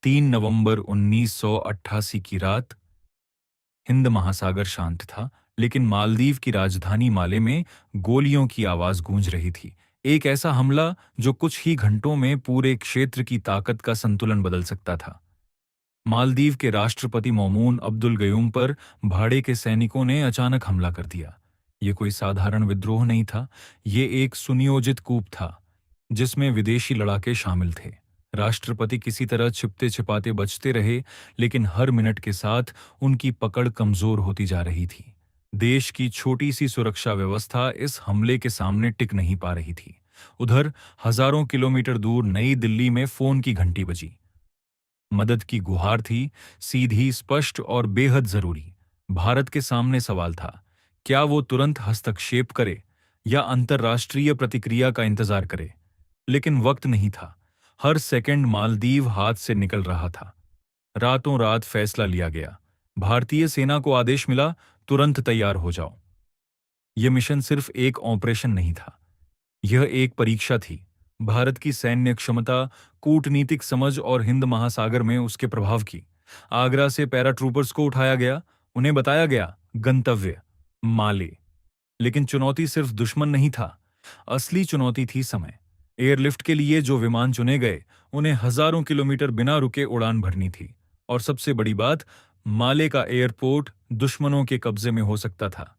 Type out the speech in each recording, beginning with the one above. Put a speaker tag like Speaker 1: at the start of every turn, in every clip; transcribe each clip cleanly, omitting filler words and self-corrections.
Speaker 1: 3 नवंबर 1988 की रात। हिंद महासागर शांत था, लेकिन मालदीव की राजधानी माले में गोलियों की आवाज गूंज रही थी। एक ऐसा हमला जो कुछ ही घंटों में पूरे क्षेत्र की ताकत का संतुलन बदल सकता था। मालदीव के राष्ट्रपति मौमून अब्दुल गयूम पर भाड़े के सैनिकों ने अचानक हमला कर दिया। ये कोई साधारण विद्रोह नहीं था, ये एक सुनियोजित कूप था जिसमें विदेशी लड़ाके शामिल थे। राष्ट्रपति किसी तरह छिपते छिपाते बचते रहे, लेकिन हर मिनट के साथ उनकी पकड़ कमजोर होती जा रही थी। देश की छोटी सी सुरक्षा व्यवस्था इस हमले के सामने टिक नहीं पा रही थी। उधर हजारों किलोमीटर दूर नई दिल्ली में फोन की घंटी बजी। मदद की गुहार थी, सीधी, स्पष्ट और बेहद जरूरी। भारत के सामने सवाल था, क्या वो तुरंत हस्तक्षेप करे या अंतर्राष्ट्रीय प्रतिक्रिया का इंतजार करे। लेकिन वक्त नहीं था। हर सेकंड मालदीव हाथ से निकल रहा था। रातों रात फैसला लिया गया। भारतीय सेना को आदेश मिला, तुरंत तैयार हो जाओ। यह मिशन सिर्फ एक ऑपरेशन नहीं था, यह एक परीक्षा थी। भारत की सैन्य क्षमता, कूटनीतिक समझ और हिंद महासागर में उसके प्रभाव की। आगरा से पैराट्रूपर्स को उठाया गया, उन्हें बताया गया गंतव्य माले। लेकिन चुनौती सिर्फ दुश्मन नहीं था, असली चुनौती थी समय। एयरलिफ्ट के लिए जो विमान चुने गए, उन्हें हजारों किलोमीटर बिना रुके उड़ान भरनी थी। और सबसे बड़ी बात, माले का एयरपोर्ट दुश्मनों के कब्जे में हो सकता था।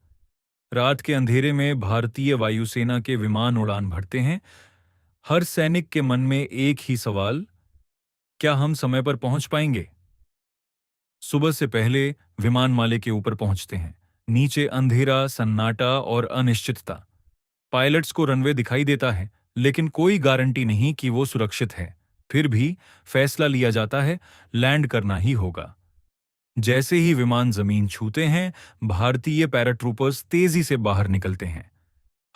Speaker 1: रात के अंधेरे में भारतीय वायुसेना के विमान उड़ान भरते हैं। हर सैनिक के मन में एक ही सवाल, क्या हम समय पर पहुंच पाएंगे। सुबह से पहले विमान माले के ऊपर पहुंचते हैं। नीचे अंधेरा, सन्नाटा और अनिश्चितता। पायलट्स को रनवे दिखाई देता है, लेकिन कोई गारंटी नहीं कि वो सुरक्षित है। फिर भी फैसला लिया जाता है, लैंड करना ही होगा। जैसे ही विमान जमीन छूते हैं, भारतीय पैराट्रूपर्स तेजी से बाहर निकलते हैं।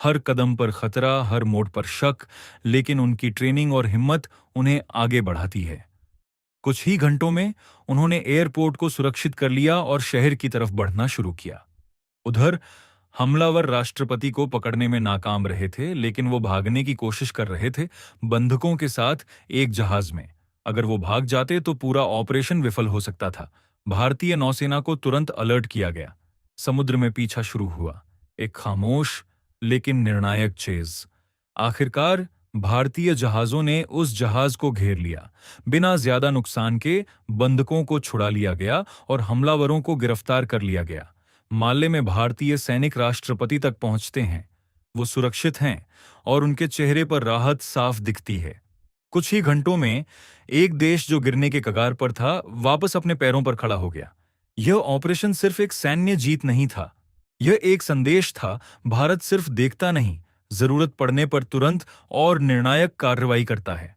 Speaker 1: हर कदम पर खतरा, हर मोड़ पर शक, लेकिन उनकी ट्रेनिंग और हिम्मत उन्हें आगे बढ़ाती है। कुछ ही घंटों में उन्होंने एयरपोर्ट को सुरक्षित कर लिया और शहर की तरफ बढ़ना शुरू किया। उधर हमलावर राष्ट्रपति को पकड़ने में नाकाम रहे थे, लेकिन वो भागने की कोशिश कर रहे थे, बंधकों के साथ एक जहाज में। अगर वो भाग जाते तो पूरा ऑपरेशन विफल हो सकता था। भारतीय नौसेना को तुरंत अलर्ट किया गया। समुद्र में पीछा शुरू हुआ, एक खामोश लेकिन निर्णायक चेज। आखिरकार भारतीय जहाजों ने उस जहाज को घेर लिया। बिना ज्यादा नुकसान के बंधकों को छुड़ा लिया गया और हमलावरों को गिरफ्तार कर लिया गया। माले में भारतीय सैनिक राष्ट्रपति तक पहुंचते हैं। वो सुरक्षित हैं और उनके चेहरे पर राहत साफ दिखती है। कुछ ही घंटों में एक देश जो गिरने के कगार पर था, वापस अपने पैरों पर खड़ा हो गया। यह ऑपरेशन सिर्फ एक सैन्य जीत नहीं था, यह एक संदेश था। भारत सिर्फ देखता नहीं, जरूरत पड़ने पर तुरंत और निर्णायक कार्रवाई करता है।